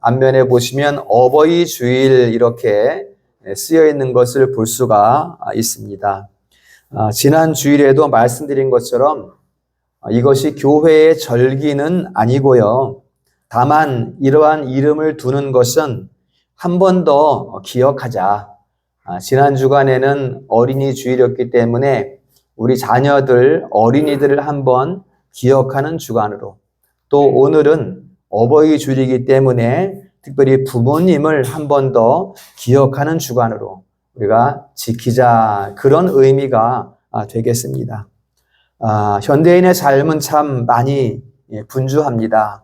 앞면에 보시면 어버이 주일 이렇게 쓰여 있는 것을 볼 수가 있습니다. 지난 주일에도 말씀드린 것처럼 이것이 교회의 절기는 아니고요. 다만 이러한 이름을 두는 것은 한 번 더 기억하자. 지난 주간에는 어린이 주일이었기 때문에 우리 자녀들, 어린이들을 한번 기억하는 주간으로, 또 오늘은 어버이 주일이기 때문에 특별히 부모님을 한 번 더 기억하는 주간으로 우리가 지키자, 그런 의미가 되겠습니다. 현대인의 삶은 참 많이 분주합니다.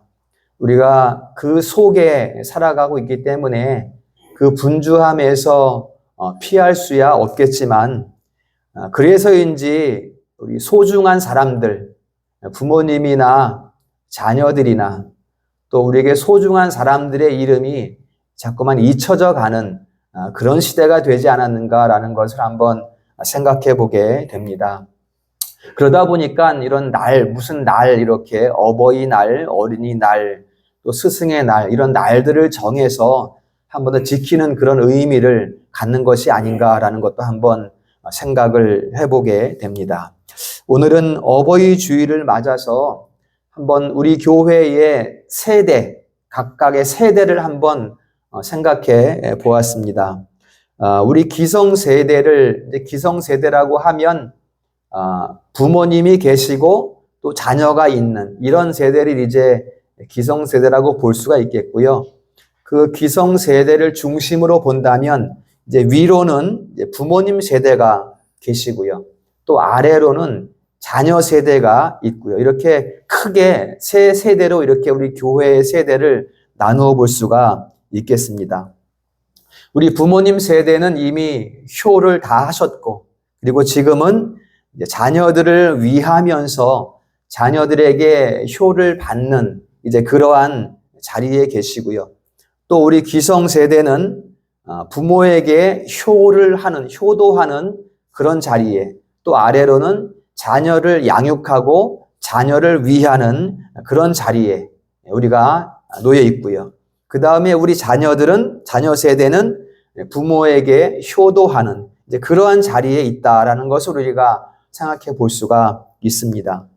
우리가 그 속에 살아가고 있기 때문에 그 분주함에서 피할 수야 없겠지만, 그래서인지 우리 소중한 사람들, 부모님이나 자녀들이나 또 우리에게 소중한 사람들의 이름이 자꾸만 잊혀져 가는 그런 시대가 되지 않았는가라는 것을 한번 생각해 보게 됩니다. 그러다 보니까 이런 날, 무슨 날, 이렇게 어버이날, 어린이날, 또 스승의 날, 이런 날들을 정해서 한 번 더 지키는 그런 의미를 갖는 것이 아닌가라는 것도 한번 생각을 해보게 됩니다. 오늘은 어버이 주일을 맞아서 한번 우리 교회의 세대, 각각의 세대를 한번 생각해 보았습니다. 우리 기성세대를, 기성세대라고 하면 부모님이 계시고 또 자녀가 있는 이런 세대를 이제 기성세대라고 볼 수가 있겠고요. 그 기성세대를 중심으로 본다면 이제 위로는 이제 부모님 세대가 계시고요. 또 아래로는 자녀 세대가 있고요. 이렇게 크게 세 세대로 이렇게 우리 교회의 세대를 나누어 볼 수가 있겠습니다. 우리 부모님 세대는 이미 효를 다 하셨고, 그리고 지금은 이제 자녀들을 위하면서 자녀들에게 효를 받는 이제 그러한 자리에 계시고요. 또 우리 기성세대는 부모에게 효를 하는, 효도하는 그런 자리에, 또 아래로는 자녀를 양육하고 자녀를 위하는 그런 자리에 우리가 놓여 있고요. 그 다음에 우리 자녀들은, 자녀 세대는 부모에게 효도하는 이제 그러한 자리에 있다라는 것을 우리가 생각해 볼 수가 있습니다.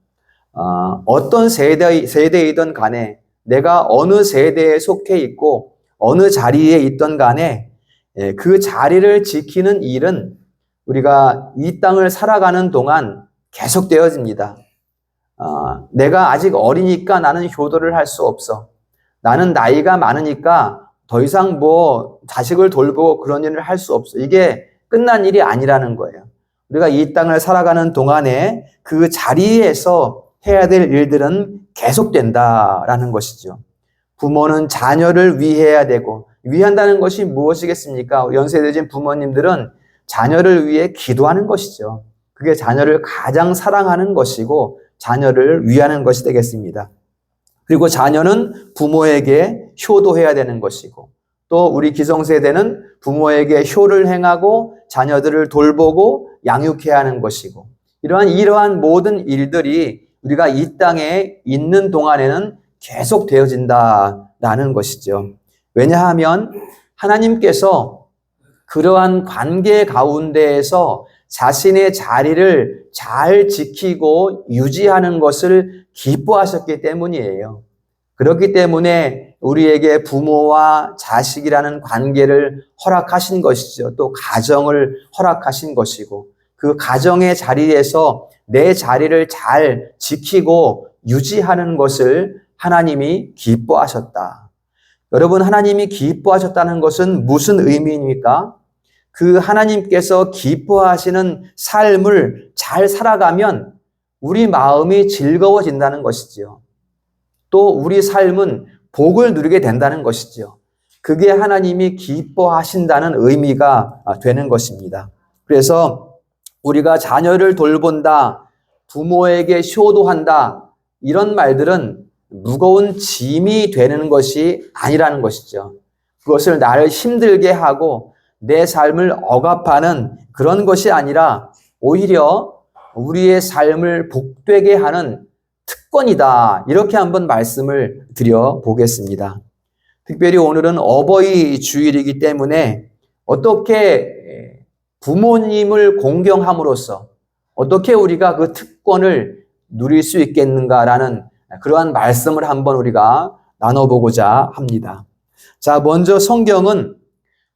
어떤 세대이든 간에 내가 어느 세대에 속해 있고 어느 자리에 있던 간에 그 자리를 지키는 일은 우리가 이 땅을 살아가는 동안 계속되어집니다. 내가 아직 어리니까 나는 효도를 할 수 없어. 나는 나이가 많으니까 더 이상 뭐 자식을 돌보고 그런 일을 할 수 없어. 이게 끝난 일이 아니라는 거예요. 우리가 이 땅을 살아가는 동안에 그 자리에서 해야 될 일들은 계속된다라는 것이죠. 부모는 자녀를 위해야 되고, 위한다는 것이 무엇이겠습니까? 연세대신 부모님들은 자녀를 위해 기도하는 것이죠. 그게 자녀를 가장 사랑하는 것이고 자녀를 위하는 것이 되겠습니다. 그리고 자녀는 부모에게 효도해야 되는 것이고, 또 우리 기성세대는 부모에게 효를 행하고 자녀들을 돌보고 양육해야 하는 것이고, 이러한 모든 일들이 우리가 이 땅에 있는 동안에는 계속 되어진다라는 것이죠. 왜냐하면 하나님께서 그러한 관계 가운데에서 자신의 자리를 잘 지키고 유지하는 것을 기뻐하셨기 때문이에요. 그렇기 때문에 우리에게 부모와 자식이라는 관계를 허락하신 것이죠. 또 가정을 허락하신 것이고, 그 가정의 자리에서 내 자리를 잘 지키고 유지하는 것을 하나님이 기뻐하셨다. 여러분, 하나님이 기뻐하셨다는 것은 무슨 의미입니까? 그 하나님께서 기뻐하시는 삶을 잘 살아가면 우리 마음이 즐거워진다는 것이지요. 또 우리 삶은 복을 누리게 된다는 것이지요. 그게 하나님이 기뻐하신다는 의미가 되는 것입니다. 그래서 우리가 자녀를 돌본다, 부모에게 효도한다, 이런 말들은 무거운 짐이 되는 것이 아니라는 것이죠. 그것을 나를 힘들게 하고 내 삶을 억압하는 그런 것이 아니라 오히려 우리의 삶을 복되게 하는 특권이다. 이렇게 한번 말씀을 드려보겠습니다. 특별히 오늘은 어버이 주일이기 때문에 어떻게 부모님을 공경함으로써 어떻게 우리가 그 특권을 누릴 수 있겠는가라는 그러한 말씀을 한번 우리가 나눠보고자 합니다. 자, 먼저 성경은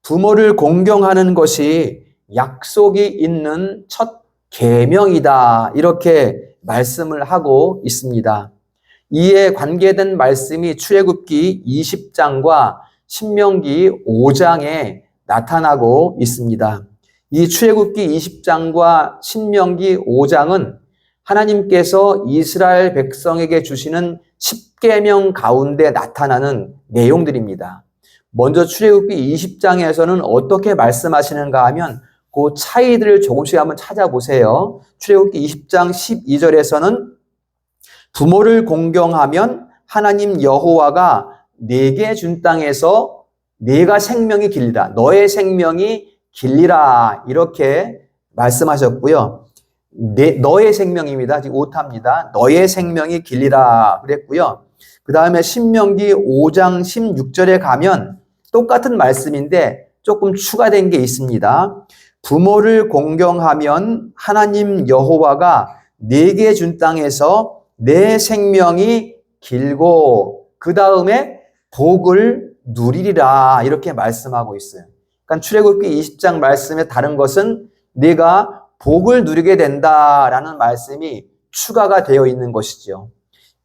부모를 공경하는 것이 약속이 있는 첫 계명이다, 이렇게 말씀을 하고 있습니다. 이에 관계된 말씀이 출애굽기 20장과 신명기 5장에 나타나고 있습니다. 이 출애굽기 20장과 신명기 5장은 하나님께서 이스라엘 백성에게 주시는 10계명 가운데 나타나는 내용들입니다. 먼저 출애굽기 20장에서는 어떻게 말씀하시는가 하면 그 차이들을 조금씩 한번 찾아보세요. 출애굽기 20장 12절에서는 부모를 공경하면 하나님 여호와가 네게 준 땅에서 네가 생명이 길리라, 너의 생명이 길리라, 이렇게 말씀하셨고요. 너의 생명입니다. 지금 오타입니다. 너의 생명이 길리라 그랬고요. 그 다음에 신명기 5장 16절에 가면 똑같은 말씀인데 조금 추가된 게 있습니다. 부모를 공경하면 하나님 여호와가 네게 준 땅에서 내 생명이 길고 그 다음에 복을 누리리라, 이렇게 말씀하고 있어요. 그러니까 출애굽기 20장 말씀에 다른 것은 네가 복을 누리게 된다라는 말씀이 추가가 되어 있는 것이죠.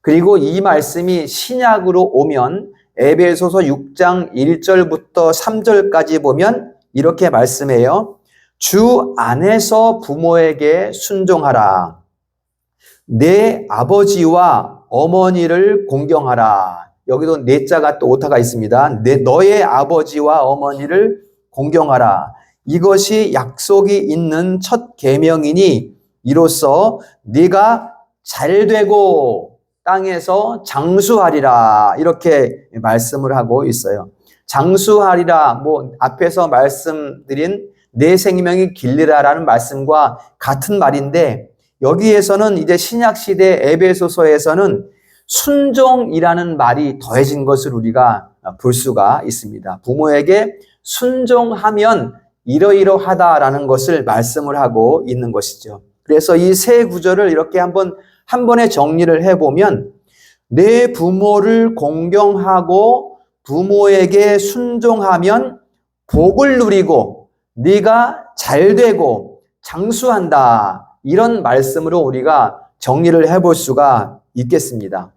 그리고 이 말씀이 신약으로 오면 에베소서 6장 1절부터 3절까지 보면 이렇게 말씀해요. 주 안에서 부모에게 순종하라. 내 아버지와 어머니를 공경하라. 여기도 네 자가 또 오타가 있습니다. 너의 아버지와 어머니를 공경하라. 이것이 약속이 있는 첫 계명이니 이로써 네가 잘되고 땅에서 장수하리라, 이렇게 말씀을 하고 있어요. 장수하리라, 앞에서 말씀드린 내 생명이 길리라라는 말씀과 같은 말인데 여기에서는 이제 신약시대 에베소서에서는 순종이라는 말이 더해진 것을 우리가 볼 수가 있습니다. 부모에게 순종하면 이러이러하다라는 것을 말씀을 하고 있는 것이죠. 그래서 이 세 구절을 이렇게 한 번에 정리를 해보면 내 부모를 공경하고 부모에게 순종하면 복을 누리고 네가 잘되고 장수한다, 이런 말씀으로 우리가 정리를 해볼 수가 있겠습니다.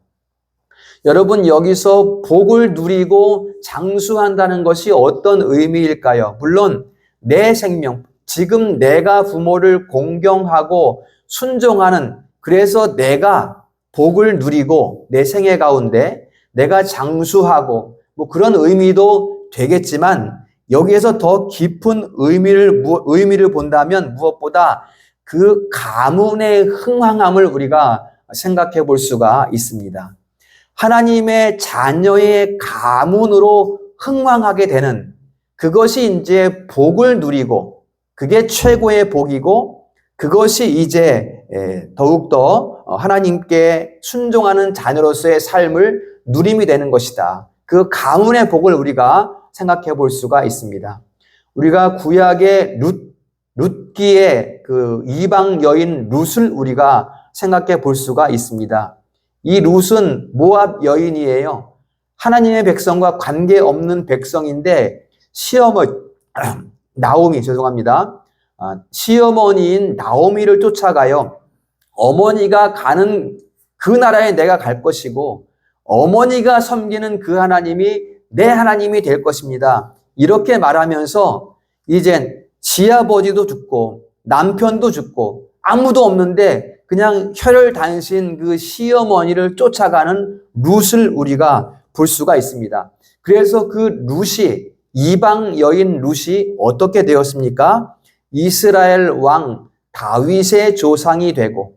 여러분, 여기서 복을 누리고 장수한다는 것이 어떤 의미일까요? 물론 내 생명, 지금 내가 부모를 공경하고 순종하는, 그래서 내가 복을 누리고 내 생애 가운데 내가 장수하고 그런 의미도 되겠지만 여기에서 더 깊은 의미를 본다면 무엇보다 그 가문의 흥황함을 우리가 생각해 볼 수가 있습니다. 하나님의 자녀의 가문으로 흥황하게 되는 그것이 이제 복을 누리고 그게 최고의 복이고 그것이 이제 더욱더 하나님께 순종하는 자녀로서의 삶을 누림이 되는 것이다. 그 가문의 복을 우리가 생각해 볼 수가 있습니다. 우리가 구약의 룻기의 그 이방 여인 룻을 우리가 생각해 볼 수가 있습니다. 이 룻은 모압 여인이에요. 하나님의 백성과 관계없는 백성인데 시어머니인 나오미를 쫓아가요. 어머니가 가는 그 나라에 내가 갈 것이고 어머니가 섬기는 그 하나님이 내 하나님이 될 것입니다. 이렇게 말하면서 이젠 지아버지도 죽고 남편도 죽고 아무도 없는데 그냥 혈혈단신 그 시어머니를 쫓아가는 룻을 우리가 볼 수가 있습니다. 그래서 그 룻이, 이방 여인 룻이 어떻게 되었습니까? 이스라엘 왕 다윗의 조상이 되고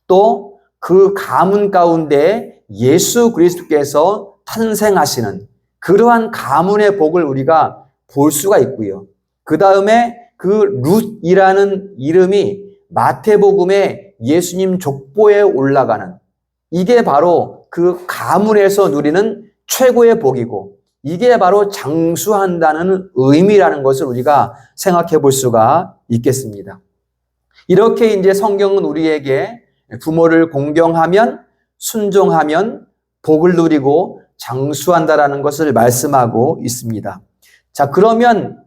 또 그 가문 가운데 예수 그리스도께서 탄생하시는 그러한 가문의 복을 우리가 볼 수가 있고요. 그 다음에 그 룻이라는 이름이 마태복음에 예수님 족보에 올라가는, 이게 바로 그 가문에서 누리는 최고의 복이고 이게 바로 장수한다는 의미라는 것을 우리가 생각해 볼 수가 있겠습니다. 이렇게 이제 성경은 우리에게 부모를 공경하면, 순종하면 복을 누리고 장수한다라는 것을 말씀하고 있습니다. 자, 그러면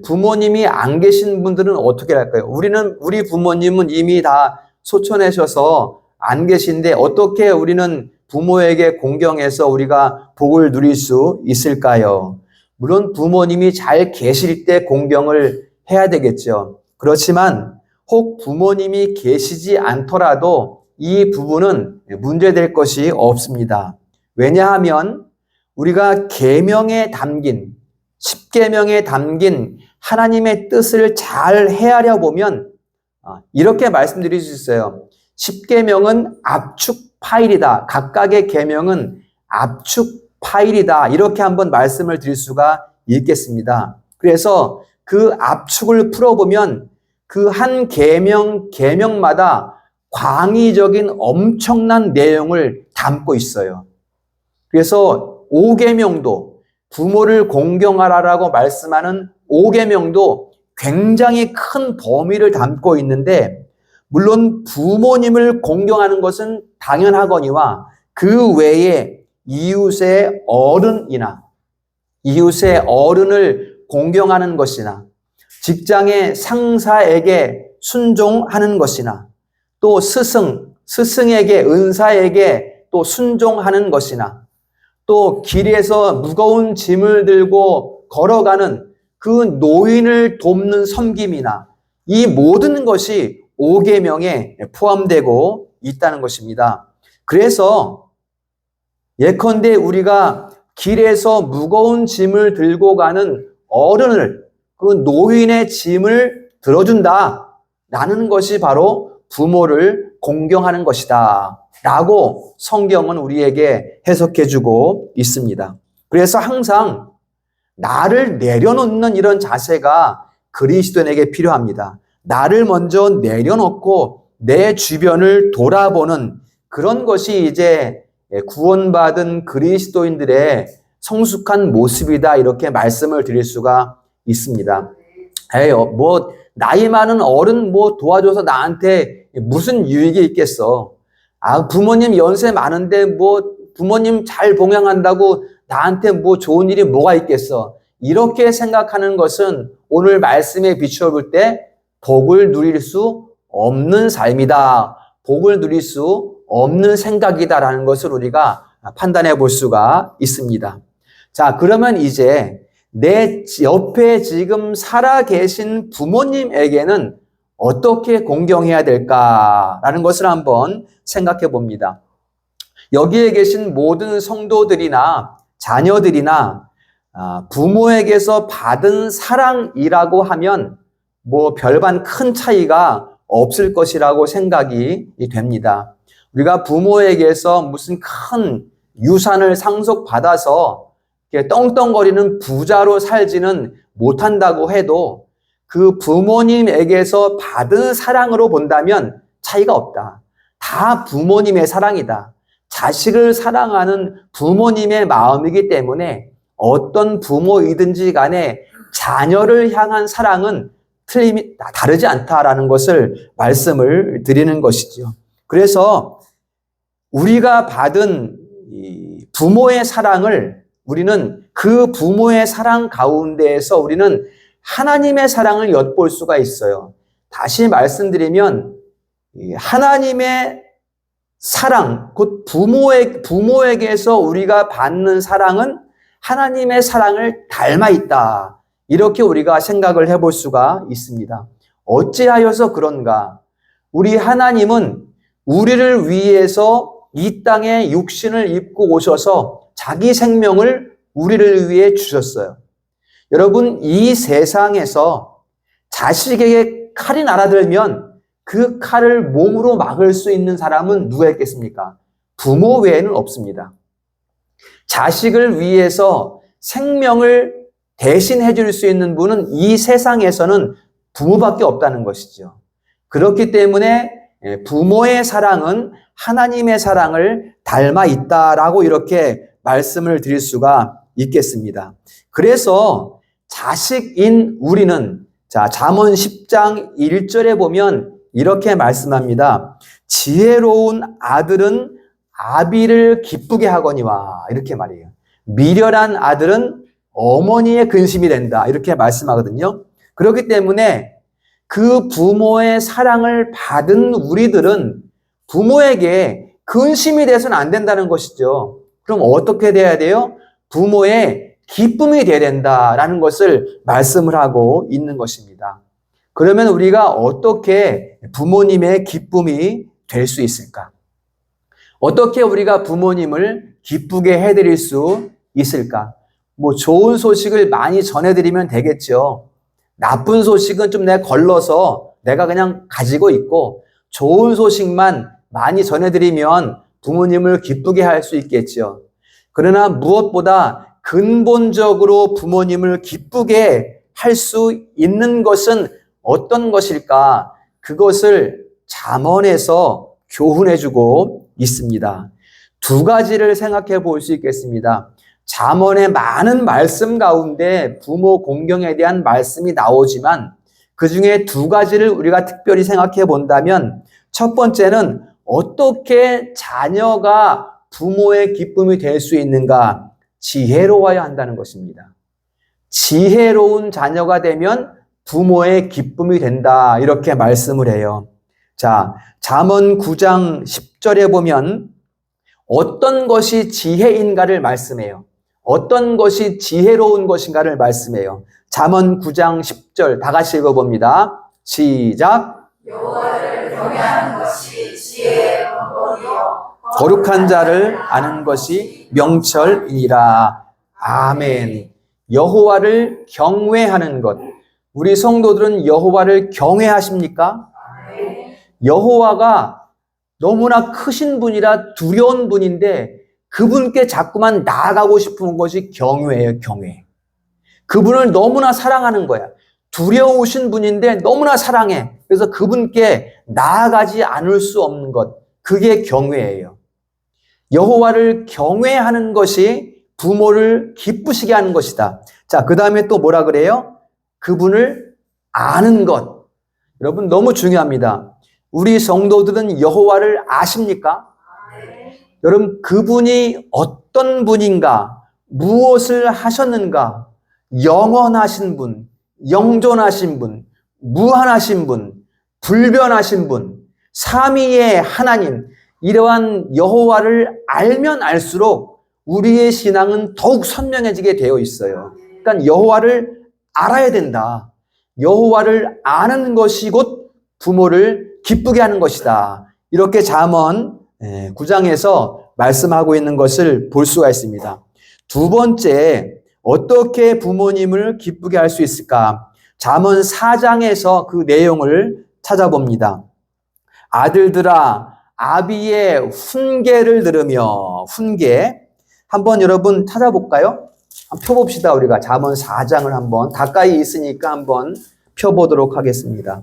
부모님이 안 계신 분들은 어떻게 할까요? 우리 부모님은 이미 다 소천하셔서 안 계신데 어떻게 우리는 부모에게 공경해서 우리가 복을 누릴 수 있을까요? 물론 부모님이 잘 계실 때 공경을 해야 되겠죠. 그렇지만 혹 부모님이 계시지 않더라도 이 부분은 문제될 것이 없습니다. 왜냐하면 우리가 계명에 담긴, 십계명에 담긴 하나님의 뜻을 잘 헤아려 보면 이렇게 말씀드릴 수 있어요. 십계명은 압축 파일이다. 각각의 계명은 압축 파일이다. 이렇게 한번 말씀을 드릴 수가 있겠습니다. 그래서 그 압축을 풀어보면 그 한 계명마다 광의적인 엄청난 내용을 담고 있어요. 그래서 5계명도 부모를 공경하라라고 말씀하는 5계명도 굉장히 큰 범위를 담고 있는데 물론 부모님을 공경하는 것은 당연하거니와 그 외에 이웃의 어른을 공경하는 것이나 직장의 상사에게 순종하는 것이나 또 스승에게 은사에게 또 순종하는 것이나 또 길에서 무거운 짐을 들고 걸어가는 그 노인을 돕는 섬김이나 이 모든 것이 5계명에 포함되고 있다는 것입니다. 그래서 예컨대 우리가 길에서 무거운 짐을 들고 가는 어른을, 그 노인의 짐을 들어준다라는 것이 바로 부모를 공경하는 것이다 라고 성경은 우리에게 해석해주고 있습니다. 그래서 항상 나를 내려놓는 이런 자세가 그리스도인에게 필요합니다. 나를 먼저 내려놓고 내 주변을 돌아보는 그런 것이 이제 구원받은 그리스도인들의 성숙한 모습이다 이렇게 말씀을 드릴 수가 있습니다. 나이 많은 어른 도와줘서 나한테 무슨 유익이 있겠어? 부모님 연세 많은데 부모님 잘 봉양한다고 나한테 좋은 일이 뭐가 있겠어? 이렇게 생각하는 것은 오늘 말씀에 비추어 때 복을 누릴 수 없는 삶이다. 복을 누릴 수 없는 생각이다라는 것을 우리가 판단해 볼 수가 있습니다. 자, 그러면 이제 내 옆에 지금 살아계신 부모님에게는 어떻게 공경해야 될까라는 것을 한번 생각해 봅니다. 여기에 계신 모든 성도들이나 자녀들이나 부모에게서 받은 사랑이라고 하면 별반 큰 차이가 없을 것이라고 생각이 됩니다. 우리가 부모에게서 무슨 큰 유산을 상속받아서 떵떵거리는 부자로 살지는 못한다고 해도 그 부모님에게서 받은 사랑으로 본다면 차이가 없다. 다 부모님의 사랑이다. 자식을 사랑하는 부모님의 마음이기 때문에 어떤 부모이든지 간에 자녀를 향한 사랑은 다르지 않다라는 것을 말씀을 드리는 것이죠. 그래서 우리가 받은 부모의 사랑을 우리는 그 부모의 사랑 가운데에서 우리는 하나님의 사랑을 엿볼 수가 있어요. 다시 말씀드리면 하나님의 사랑, 곧 부모에게서 우리가 받는 사랑은 하나님의 사랑을 닮아 있다. 이렇게 우리가 생각을 해볼 수가 있습니다. 어찌하여서 그런가? 우리 하나님은 우리를 위해서 이 땅에 육신을 입고 오셔서 자기 생명을 우리를 위해 주셨어요. 여러분, 이 세상에서 자식에게 칼이 날아들면 그 칼을 몸으로 막을 수 있는 사람은 누가 있겠습니까? 부모 외에는 없습니다. 자식을 위해서 생명을 대신해 줄 수 있는 분은 이 세상에서는 부모밖에 없다는 것이죠. 그렇기 때문에 부모의 사랑은 하나님의 사랑을 닮아 있다라고 이렇게 말씀을 드릴 수가 있겠습니다. 그래서 자식인 우리는 잠언 10장 1절에 보면 이렇게 말씀합니다. 지혜로운 아들은 아비를 기쁘게 하거니와, 이렇게 말해요. 미련한 아들은 어머니의 근심이 된다, 이렇게 말씀하거든요. 그렇기 때문에 그 부모의 사랑을 받은 우리들은 부모에게 근심이 돼서는 안 된다는 것이죠. 그럼 어떻게 돼야 돼요? 부모의 기쁨이 돼야 된다라는 것을 말씀을 하고 있는 것입니다. 그러면 우리가 어떻게 부모님의 기쁨이 될 수 있을까? 어떻게 우리가 부모님을 기쁘게 해드릴 수 있을까? 좋은 소식을 많이 전해드리면 되겠죠. 나쁜 소식은 좀 내가 걸러서 내가 그냥 가지고 있고, 좋은 소식만 많이 전해드리면 부모님을 기쁘게 할 수 있겠죠. 그러나 무엇보다 근본적으로 부모님을 기쁘게 할 수 있는 것은 어떤 것일까? 그것을 잠언에서 교훈해주고 있습니다. 두 가지를 생각해 볼 수 있겠습니다. 잠언의 많은 말씀 가운데 부모 공경에 대한 말씀이 나오지만 그 중에 두 가지를 우리가 특별히 생각해 본다면, 첫 번째는 어떻게 자녀가 부모의 기쁨이 될 수 있는가? 지혜로워야 한다는 것입니다. 지혜로운 자녀가 되면 부모의 기쁨이 된다, 이렇게 말씀을 해요. 잠언 9장 10절에 보면 어떤 것이 지혜인가를 말씀해요. 어떤 것이 지혜로운 것인가를 말씀해요. 잠언 9장 10절 다 같이 읽어봅니다. 시작. 여호와를 경외하는 것이 지혜의 근본이요 거룩한 자를 아는 것이 명철이니라. 아멘. 여호와를 경외하는 것. 우리 성도들은 여호와를 경외하십니까? 여호와가 너무나 크신 분이라 두려운 분인데 그분께 자꾸만 나아가고 싶은 것이 경외예요, 경외. 그분을 너무나 사랑하는 거야. 두려우신 분인데 너무나 사랑해. 그래서 그분께 나아가지 않을 수 없는 것, 그게 경외예요. 여호와를 경외하는 것이 부모를 기쁘시게 하는 것이다. 그 다음에 또 뭐라 그래요? 그분을 아는 것. 여러분, 너무 중요합니다. 우리 성도들은 여호와를 아십니까? 여러분, 그분이 어떤 분인가, 무엇을 하셨는가, 영원하신 분, 영존하신 분, 무한하신 분, 불변하신 분, 삼위의 하나님, 이러한 여호와를 알면 알수록 우리의 신앙은 더욱 선명해지게 되어 있어요. 그러니까 여호와를 알아야 된다. 여호와를 아는 것이 곧 부모를 기쁘게 하는 것이다. 이렇게 잠언 9장에서 말씀하고 있는 것을 볼 수가 있습니다. 두 번째, 어떻게 부모님을 기쁘게 할 수 있을까? 잠언 4장에서 그 내용을 찾아봅니다. 아들들아, 아비의 훈계를 들으며, 훈계. 한번 여러분 찾아볼까요? 한번 펴봅시다. 우리가 잠언 4장을 한번 가까이 있으니까 한번 펴보도록 하겠습니다.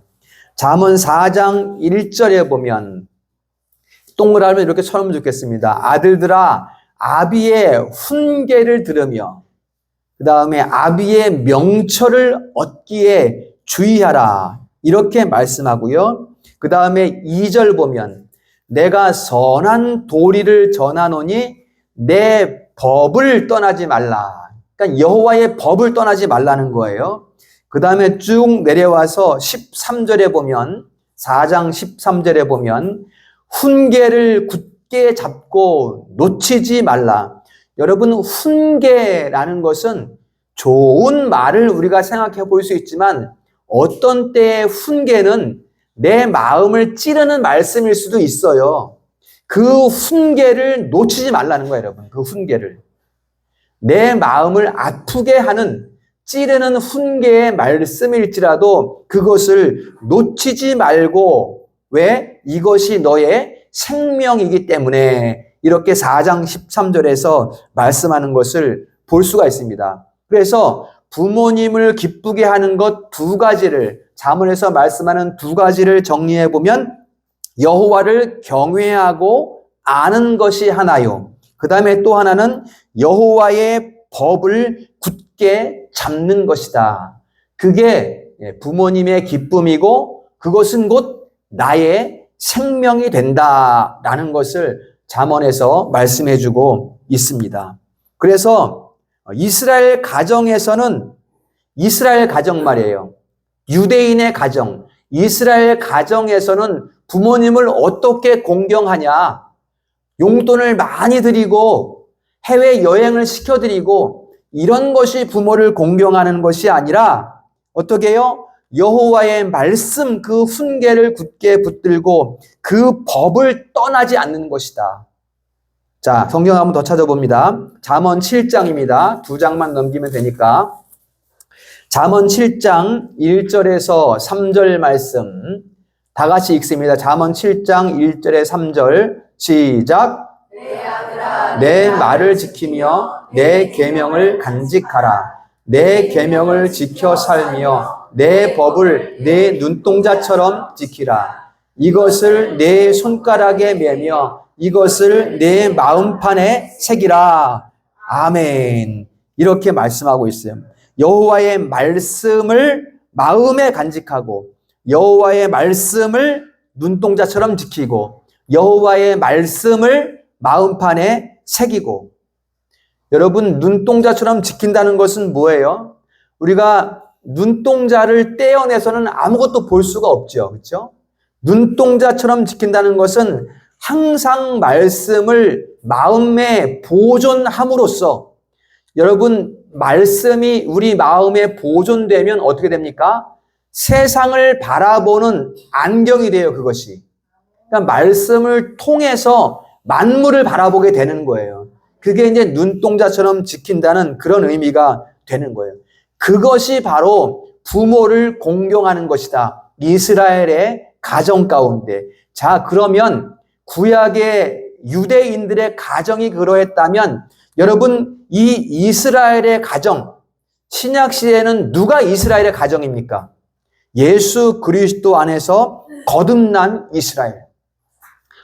잠언 4장 1절에 보면 동그라미 이렇게 쳐놓으면 좋겠습니다. 아들들아, 아비의 훈계를 들으며 그 다음에 아비의 명철을 얻기에 주의하라, 이렇게 말씀하고요. 그 다음에 2절 보면 내가 선한 도리를 전하노니 내 법을 떠나지 말라. 그러니까 여호와의 법을 떠나지 말라는 거예요. 그 다음에 쭉 내려와서 13절에 보면, 4장 13절에 보면 훈계를 굳게 잡고 놓치지 말라. 여러분, 훈계라는 것은 좋은 말을 우리가 생각해 볼 수 있지만 어떤 때의 훈계는 내 마음을 찌르는 말씀일 수도 있어요. 그 훈계를 놓치지 말라는 거예요, 여러분. 그 훈계를. 내 마음을 아프게 하는 찌르는 훈계의 말씀일지라도 그것을 놓치지 말고, 왜? 이것이 너의 생명이기 때문에 이렇게 4장 13절에서 말씀하는 것을 볼 수가 있습니다. 그래서 부모님을 기쁘게 하는 것 두 가지를, 잠언에서 말씀하는 두 가지를 정리해 보면 여호와를 경외하고 아는 것이 하나요. 그 다음에 또 하나는 여호와의 법을 굳게 잡는 것이다. 그게 부모님의 기쁨이고 그것은 곧 나의 생명이 된다라는 것을 잠언에서 말씀해주고 있습니다. 그래서 이스라엘 가정에서는 이스라엘 가정 말이에요. 유대인의 가정, 이스라엘 가정에서는 부모님을 어떻게 공경하냐? 용돈을 많이 드리고 해외여행을 시켜드리고 이런 것이 부모를 공경하는 것이 아니라 어떻게 해요? 여호와의 말씀 그 훈계를 굳게 붙들고 그 법을 떠나지 않는 것이다. 자, 성경 한번 더 찾아봅니다. 잠언 7장입니다. 2장만 넘기면 되니까. 잠언 7장 1절에서 3절 말씀 다 같이 읽습니다. 잠언 7장 1절에 3절 시작. 내 말을 지키며 내 계명을 간직하라. 내 계명을 지켜 살며 내 법을 내 눈동자처럼 지키라. 이것을 내 손가락에 매며 이것을 내 마음판에 새기라. 아멘. 이렇게 말씀하고 있어요. 여호와의 말씀을 마음에 간직하고 여호와의 말씀을 눈동자처럼 지키고 여호와의 말씀을 마음판에 새기고. 여러분, 눈동자처럼 지킨다는 것은 뭐예요? 우리가 눈동자를 떼어내서는 아무것도 볼 수가 없죠. 그렇죠? 눈동자처럼 지킨다는 것은 항상 말씀을 마음에 보존함으로써 여러분, 말씀이 우리 마음에 보존되면 어떻게 됩니까? 세상을 바라보는 안경이 돼요, 그것이. 그러니까 말씀을 통해서 만물을 바라보게 되는 거예요. 그게 이제 눈동자처럼 지킨다는 그런 의미가 되는 거예요. 그것이 바로 부모를 공경하는 것이다. 이스라엘의 가정 가운데. 자, 그러면 구약의 유대인들의 가정이 그러했다면 여러분, 이 이스라엘의 가정, 신약 시대에는 누가 이스라엘의 가정입니까? 예수 그리스도 안에서 거듭난 이스라엘.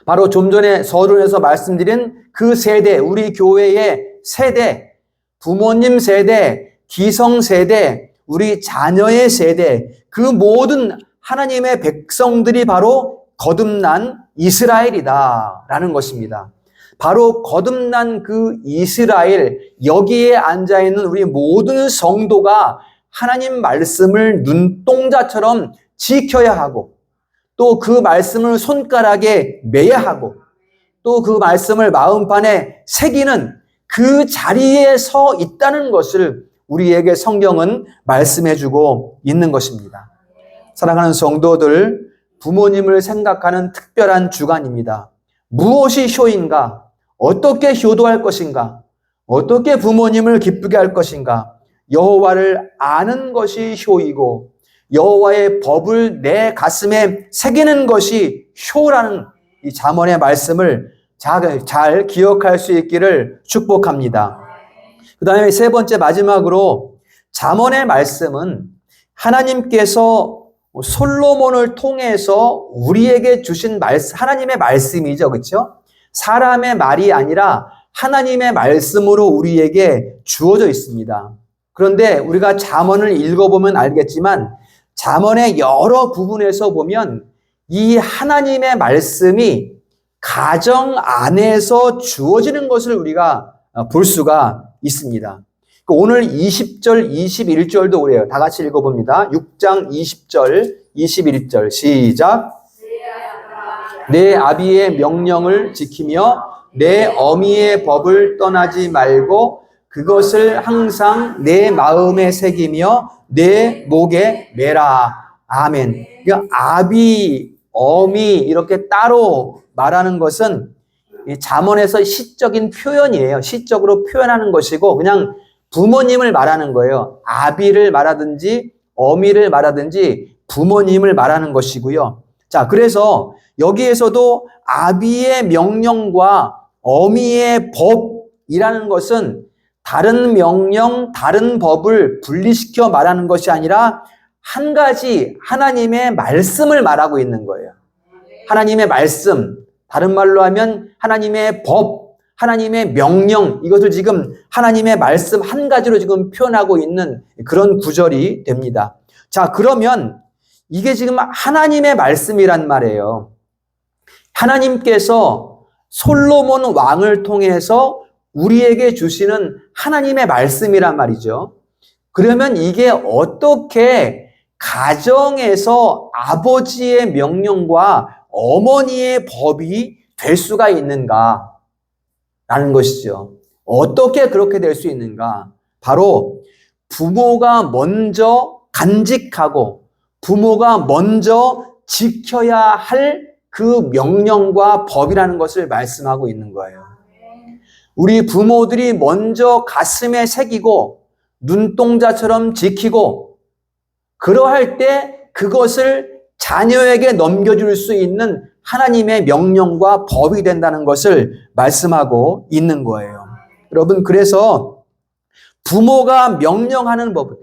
바로 좀 전에 서론에서 말씀드린 그 세대, 우리 교회의 세대, 부모님 세대, 기성 세대, 우리 자녀의 세대, 그 모든 하나님의 백성들이 바로 거듭난 이스라엘이다라는 것입니다. 바로 거듭난 그 이스라엘, 여기에 앉아있는 우리 모든 성도가 하나님 말씀을 눈동자처럼 지켜야 하고 또 그 말씀을 손가락에 매야 하고 또 그 말씀을 마음판에 새기는 그 자리에 서 있다는 것을 우리에게 성경은 말씀해주고 있는 것입니다. 사랑하는 성도들, 부모님을 생각하는 특별한 주간입니다. 무엇이 효인가? 어떻게 효도할 것인가? 어떻게 부모님을 기쁘게 할 것인가? 여호와를 아는 것이 효이고 여호와의 법을 내 가슴에 새기는 것이 효라는 이 잠언의 말씀을 잘 기억할 수 있기를 축복합니다. 그 다음에 세 번째 마지막으로 잠언의 말씀은 하나님께서 솔로몬을 통해서 우리에게 주신 말씀, 하나님의 말씀이죠. 그렇죠? 사람의 말이 아니라 하나님의 말씀으로 우리에게 주어져 있습니다. 그런데 우리가 잠언을 읽어보면 알겠지만 잠언의 여러 부분에서 보면 이 하나님의 말씀이 가정 안에서 주어지는 것을 우리가 볼 수가 있습니다. 오늘 20절, 21절도 그래요. 다 같이 읽어봅니다. 6장 20절, 21절 시작. 내 아비의 명령을 지키며 내 어미의 법을 떠나지 말고 그것을 항상 내 마음에 새기며 내 목에 매라. 아멘. 그러니까 아비, 어미 이렇게 따로 말하는 것은 잠언에서 시적인 표현이에요. 시적으로 표현하는 것이고 그냥 부모님을 말하는 거예요. 아비를 말하든지 어미를 말하든지 부모님을 말하는 것이고요. 자, 그래서 여기에서도 아비의 명령과 어미의 법이라는 것은 다른 명령, 다른 법을 분리시켜 말하는 것이 아니라 한 가지 하나님의 말씀을 말하고 있는 거예요. 하나님의 말씀, 다른 말로 하면 하나님의 법, 하나님의 명령, 이것을 지금 하나님의 말씀 한 가지로 지금 표현하고 있는 그런 구절이 됩니다. 자, 그러면 이게 지금 하나님의 말씀이란 말이에요. 하나님께서 솔로몬 왕을 통해서 우리에게 주시는 하나님의 말씀이란 말이죠. 그러면 이게 어떻게 가정에서 아버지의 명령과 어머니의 법이 될 수가 있는가? 라는 것이죠. 어떻게 그렇게 될 수 있는가? 바로 부모가 먼저 간직하고 부모가 먼저 지켜야 할 그 명령과 법이라는 것을 말씀하고 있는 거예요. 우리 부모들이 먼저 가슴에 새기고 눈동자처럼 지키고 그러할 때 그것을 자녀에게 넘겨줄 수 있는 하나님의 명령과 법이 된다는 것을 말씀하고 있는 거예요. 여러분, 그래서 부모가 명령하는 법,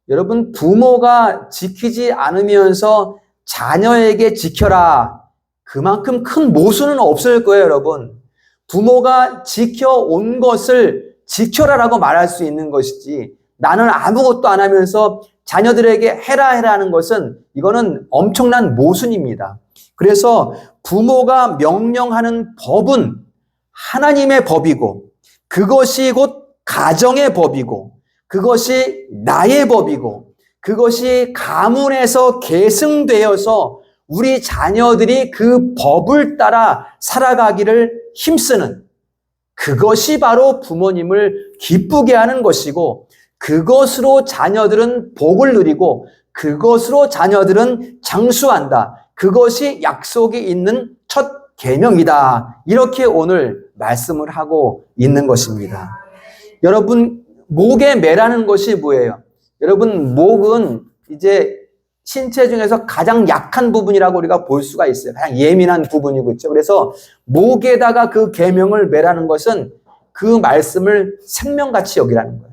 여러분, 부모가 지키지 않으면서 자녀에게 지켜라, 그만큼 큰 모순은 없을 거예요, 여러분. 부모가 지켜온 것을 지켜라라고 말할 수 있는 것이지, 나는 아무것도 안 하면서 자녀들에게 해라 하는 것은 이거는 엄청난 모순입니다. 그래서 부모가 명령하는 법은 하나님의 법이고, 그것이 곧 가정의 법이고, 그것이 나의 법이고, 그것이 가문에서 계승되어서 우리 자녀들이 그 법을 따라 살아가기를 힘쓰는, 그것이 바로 부모님을 기쁘게 하는 것이고, 그것으로 자녀들은 복을 누리고 그것으로 자녀들은 장수한다. 그것이 약속이 있는 첫 계명이다. 이렇게 오늘 말씀을 하고 있는 것입니다. 여러분, 목에 매라는 것이 뭐예요? 여러분, 목은 이제 신체 중에서 가장 약한 부분이라고 우리가 볼 수가 있어요. 가장 예민한 부분이고 있죠. 그래서 목에다가 그 계명을 매라는 것은 그 말씀을 생명같이 여기라는 거예요.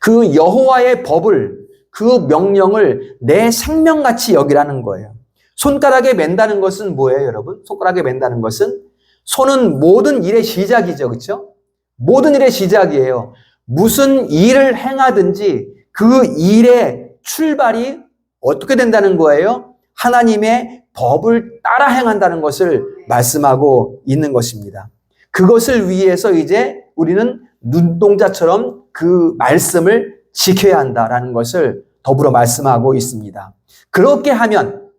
그 여호와의 법을, 그 명령을 내 생명같이 여기라는 거예요. 손가락에 맨다는 것은 뭐예요, 여러분? 손가락에 맨다는 것은 손은 모든 일의 시작이죠. 그렇죠? 모든 일의 시작이에요. 무슨 일을 행하든지 그 일의 출발이 어떻게 된다는 거예요? 하나님의 법을 따라 행한다는 것을 말씀하고 있는 것입니다. 그것을 위해서 이제 우리는 눈동자처럼 그 말씀을 지켜야 한다라는 것을 더불어 말씀하고 있습니다. 그렇게 하면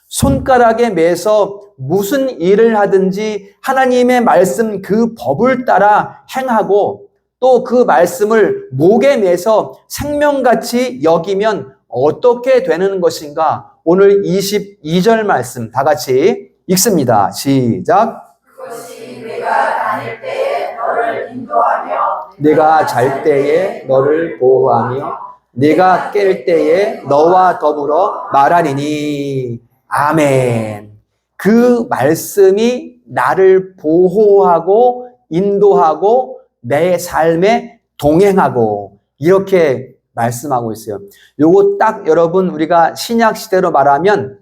손가락에 매서 무슨 일을 하든지 하나님의 말씀 그 법을 따라 행하고 또 그 말씀을 목에 매서 생명같이 여기면 어떻게 되는 것인가? 오늘 22절 말씀 다 같이 읽습니다. 시작. 그것이 내가 다닐 때에 너를 인도하며 내가 잘 때에 너를 보호하며 내가 깰 때에 너와 더불어 말하리니. 아멘. 그 말씀이 나를 보호하고 인도하고 내 삶에 동행하고 이렇게 말씀하고 있어요. 요거 딱 여러분 우리가 신약 시대로 말하면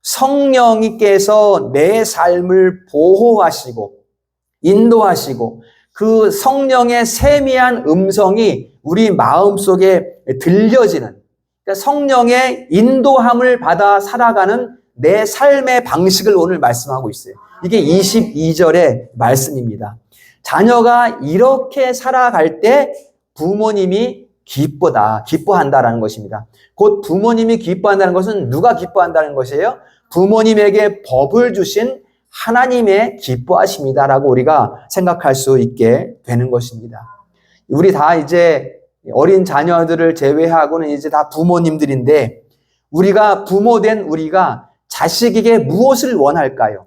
성령님께서 내 삶을 보호하시고 인도하시고 그 성령의 세미한 음성이 우리 마음속에 들려지는, 그러니까 성령의 인도함을 받아 살아가는 내 삶의 방식을 오늘 말씀하고 있어요. 이게 22절의 말씀입니다. 자녀가 이렇게 살아갈 때 부모님이 기뻐한다라는 것입니다. 곧 부모님이 기뻐한다는 것은 누가 기뻐한다는 것이에요? 부모님에게 법을 주신 하나님의 기뻐하심이다라고 우리가 생각할 수 있게 되는 것입니다. 우리 다 이제 어린 자녀들을 제외하고는 이제 다 부모님들인데 우리가 부모된 우리가 자식에게 무엇을 원할까요?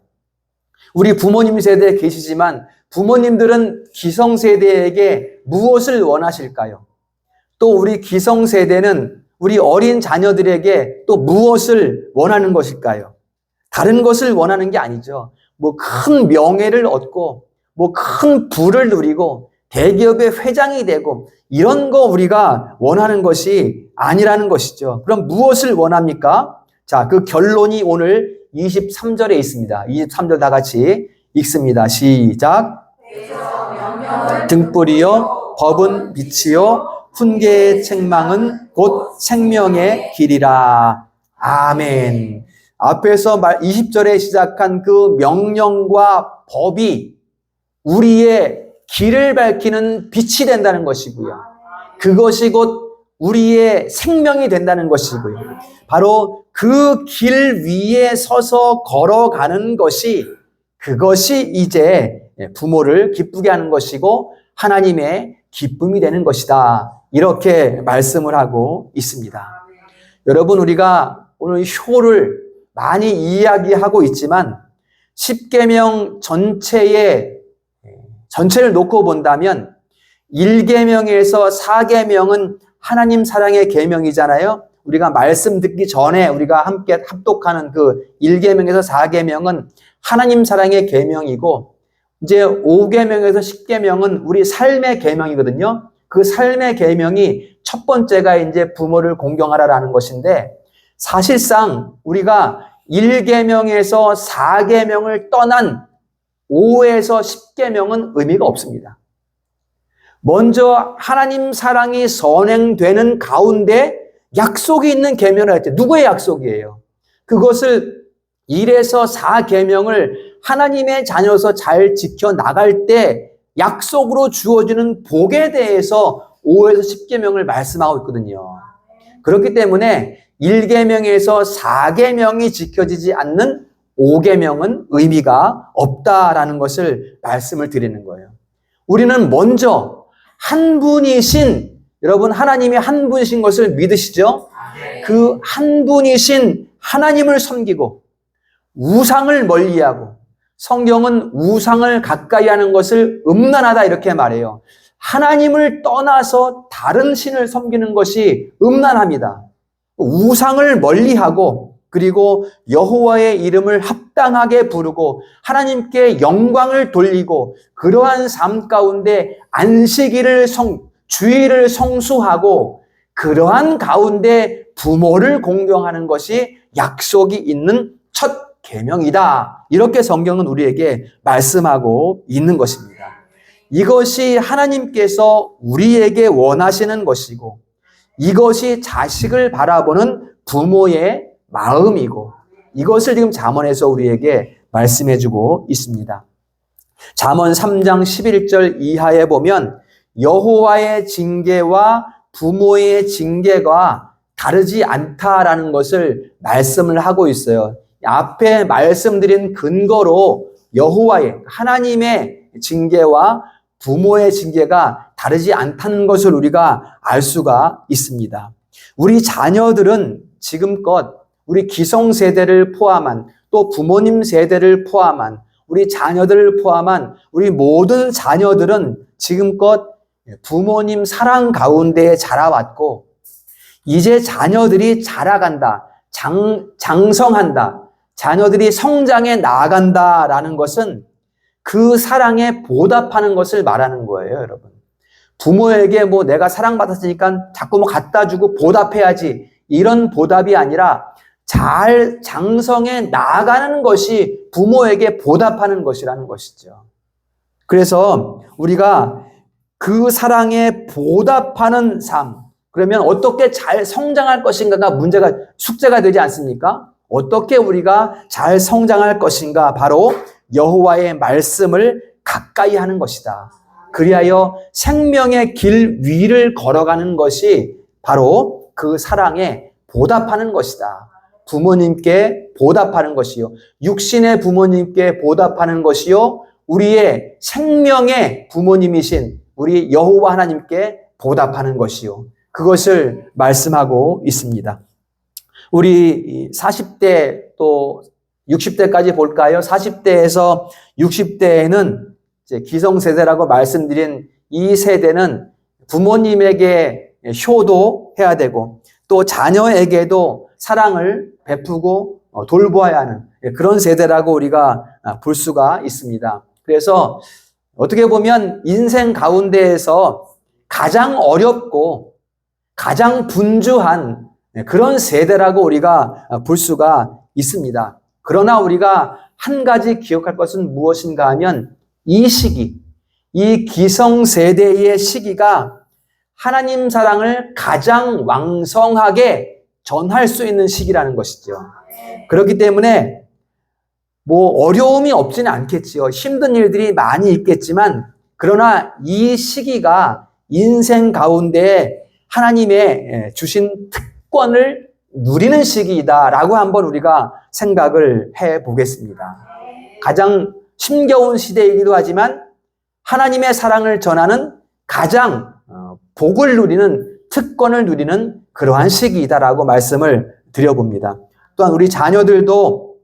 우리 부모님 세대에 계시지만 부모님들은 기성세대에게 무엇을 원하실까요? 또 우리 기성세대는 우리 어린 자녀들에게 또 무엇을 원하는 것일까요? 다른 것을 원하는 게 아니죠. 뭐 큰 명예를 얻고 뭐 큰 부를 누리고 대기업의 회장이 되고 이런 거 우리가 원하는 것이 아니라는 것이죠. 그럼 무엇을 원합니까? 자, 그 결론이 오늘 23절에 있습니다. 23절 다 같이 읽습니다. 시작. 그래서 명령은 등불이요 법은 빛이요 훈계의 책망은 곧 생명의 길이라. 아멘. 앞에서 20절에 시작한 그 명령과 법이 우리의 길을 밝히는 빛이 된다는 것이고요. 그것이 곧 우리의 생명이 된다는 것이고요. 바로 그 길 위에 서서 걸어가는 것이, 그것이 이제 부모를 기쁘게 하는 것이고 하나님의 기쁨이 되는 것이다. 이렇게 말씀을 하고 있습니다. 여러분, 우리가 오늘 효를 많이 이야기하고 있지만 10계명 전체를 놓고 본다면 1계명에서 4계명은 하나님 사랑의 계명이잖아요. 우리가 말씀 듣기 전에 우리가 함께 합독하는 그 1계명에서 4계명은 하나님 사랑의 계명이고, 이제 5계명에서 10계명은 우리 삶의 계명이거든요. 그 삶의 계명이 첫 번째가 이제 부모를 공경하라라는 것인데, 사실상 우리가 1계명에서 4계명을 떠난 5에서 10계명은 의미가 없습니다. 먼저 하나님 사랑이 선행되는 가운데 약속이 있는 계명을 할 때, 누구의 약속이에요? 그것을 1에서 4계명을 하나님의 자녀로서 잘 지켜나갈 때 약속으로 주어지는 복에 대해서 5에서 10계명을 말씀하고 있거든요. 그렇기 때문에 1계명에서 4계명이 지켜지지 않는 5계명은 의미가 없다라는 것을 말씀을 드리는 거예요. 우리는 먼저 한 분이신, 여러분, 하나님이 한 분이신 것을 믿으시죠? 그 한 분이신 하나님을 섬기고 우상을 멀리하고, 성경은 우상을 가까이 하는 것을 음란하다 이렇게 말해요. 하나님을 떠나서 다른 신을 섬기는 것이 음란합니다. 우상을 멀리하고, 그리고 여호와의 이름을 합당하게 부르고 하나님께 영광을 돌리고, 그러한 삶 가운데 안식일을 주일을 성수하고, 그러한 가운데 부모를 공경하는 것이 약속이 있는 첫 계명이다. 이렇게 성경은 우리에게 말씀하고 있는 것입니다. 이것이 하나님께서 우리에게 원하시는 것이고, 이것이 자식을 바라보는 부모의 마음이고, 이것을 지금 잠언에서 우리에게 말씀해주고 있습니다. 잠언 3장 11절 이하에 보면 여호와의 징계와 부모의 징계가 다르지 않다라는 것을 말씀을 하고 있어요. 앞에 말씀드린 근거로 여호와의, 하나님의 징계와 부모의 징계가 다르지 않다는 것을 우리가 알 수가 있습니다. 우리 자녀들은 지금껏 우리 기성세대를 포함한, 또 부모님 세대를 포함한, 우리 자녀들을 포함한 우리 모든 자녀들은 지금껏 부모님 사랑 가운데 자라왔고, 이제 자녀들이 자라간다, 장성한다, 자녀들이 성장해 나아간다라는 것은 그 사랑에 보답하는 것을 말하는 거예요, 여러분. 부모에게 뭐 내가 사랑받았으니까 자꾸 뭐 갖다 주고 보답해야지, 이런 보답이 아니라 잘 장성해 나아가는 것이 부모에게 보답하는 것이라는 것이죠. 그래서 우리가 그 사랑에 보답하는 삶, 그러면 어떻게 잘 성장할 것인가가 숙제가 되지 않습니까? 어떻게 우리가 잘 성장할 것인가? 바로 여호와의 말씀을 가까이 하는 것이다. 그리하여 생명의 길 위를 걸어가는 것이 바로 그 사랑에 보답하는 것이다. 부모님께 보답하는 것이요, 육신의 부모님께 보답하는 것이요, 우리의 생명의 부모님이신 우리 여호와 하나님께 보답하는 것이요, 그것을 말씀하고 있습니다. 우리 40대 또 60대까지 볼까요? 40대에서 60대에는 이제 기성세대라고 말씀드린 이 세대는 부모님에게 효도해야 되고, 또 자녀에게도 사랑을 베푸고 돌보아야 하는 그런 세대라고 우리가 볼 수가 있습니다. 그래서 어떻게 보면 인생 가운데에서 가장 어렵고 가장 분주한 그런 세대라고 우리가 볼 수가 있습니다. 그러나 우리가 한 가지 기억할 것은 무엇인가 하면 이 시기, 이 기성세대의 시기가 하나님 사랑을 가장 왕성하게 전할 수 있는 시기라는 것이죠. 그렇기 때문에 뭐 어려움이 없지는 않겠지요. 힘든 일들이 많이 있겠지만 그러나 이 시기가 인생 가운데 하나님의 주신 특권을 누리는 시기이다라고 한번 우리가 생각을 해 보겠습니다. 가장 힘겨운 시대이기도 하지만 하나님의 사랑을 전하는 가장 복을 누리는 특권을 누리는 그러한 시기이다라고 말씀을 드려봅니다. 또한 우리 자녀들도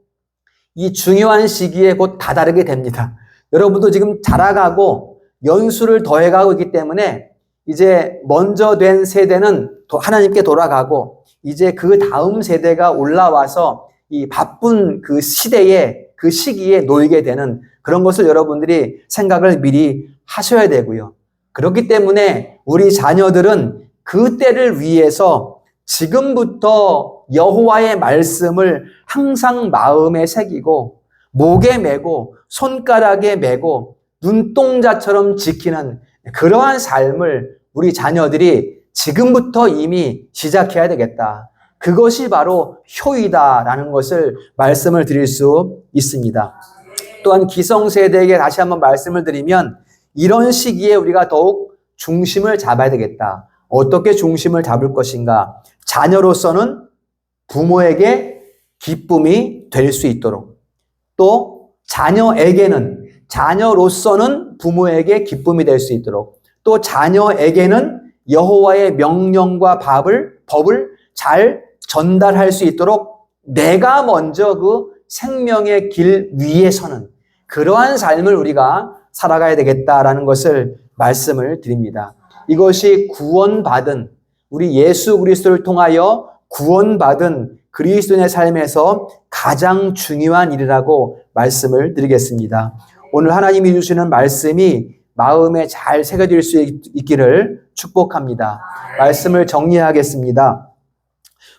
이 중요한 시기에 곧 다다르게 됩니다. 여러분도 지금 자라가고 연수를 더해가고 있기 때문에 이제 먼저 된 세대는 하나님께 돌아가고 이제 그 다음 세대가 올라와서 이 바쁜 그 시대에 그 시기에 놓이게 되는 그런 것을 여러분들이 생각을 미리 하셔야 되고요. 그렇기 때문에 우리 자녀들은 그 때를 위해서 지금부터 여호와의 말씀을 항상 마음에 새기고 목에 메고 손가락에 메고 눈동자처럼 지키는 그러한 삶을 우리 자녀들이 지금부터 이미 시작해야 되겠다. 그것이 바로 효이다라는 것을 말씀을 드릴 수 있습니다. 또한 기성세대에게 다시 한번 말씀을 드리면 이런 시기에 우리가 더욱 중심을 잡아야 되겠다. 어떻게 중심을 잡을 것인가? 자녀로서는 부모에게 기쁨이 될 수 있도록 또 자녀에게는 자녀로서는 부모에게 기쁨이 될 수 있도록 또 자녀에게는 여호와의 명령과 법을 잘 전달할 수 있도록 내가 먼저 그 생명의 길 위에 서는 그러한 삶을 우리가 살아가야 되겠다라는 것을 말씀을 드립니다. 이것이 구원받은 우리 예수 그리스도를 통하여 구원받은 그리스도인의 삶에서 가장 중요한 일이라고 말씀을 드리겠습니다. 오늘 하나님이 주시는 말씀이 마음에 잘 새겨질 수 있기를 축복합니다. 말씀을 정리하겠습니다.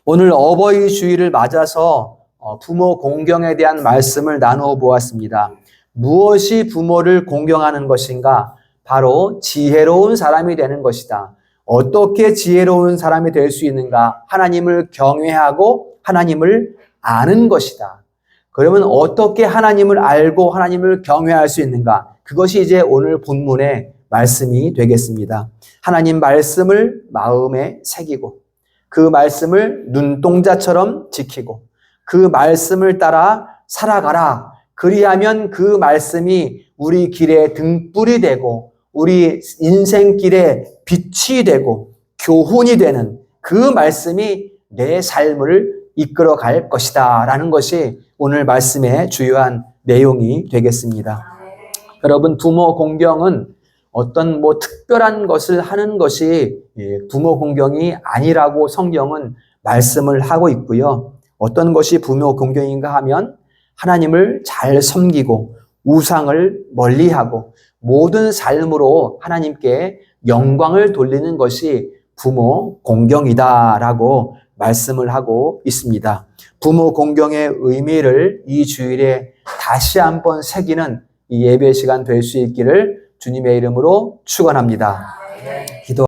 오늘 어버이 주일을 맞아서 부모 공경에 대한 말씀을 나누어 보았습니다. 무엇이 부모를 공경하는 것인가? 바로 지혜로운 사람이 되는 것이다. 어떻게 지혜로운 사람이 될 수 있는가? 하나님을 경외하고 하나님을 아는 것이다. 그러면 어떻게 하나님을 알고 하나님을 경외할 수 있는가? 그것이 이제 오늘 본문의 말씀이 되겠습니다. 하나님 말씀을 마음에 새기고 그 말씀을 눈동자처럼 지키고 그 말씀을 따라 살아가라. 그리하면 그 말씀이 우리 길에 등불이 되고 우리 인생길에 빛이 되고 교훈이 되는 그 말씀이 내 삶을 이끌어 갈 것이다 라는 것이 오늘 말씀의 주요한 내용이 되겠습니다. 여러분, 부모 공경은 어떤 특별한 것을 하는 것이 부모 공경이 아니라고 성경은 말씀을 하고 있고요. 어떤 것이 부모 공경인가 하면 하나님을 잘 섬기고 우상을 멀리하고 모든 삶으로 하나님께 영광을 돌리는 것이 부모 공경이다라고 말씀을 하고 있습니다. 부모 공경의 의미를 이 주일에 다시 한번 새기는 이 예배 시간 될 수 있기를 주님의 이름으로 축원합니다. 기도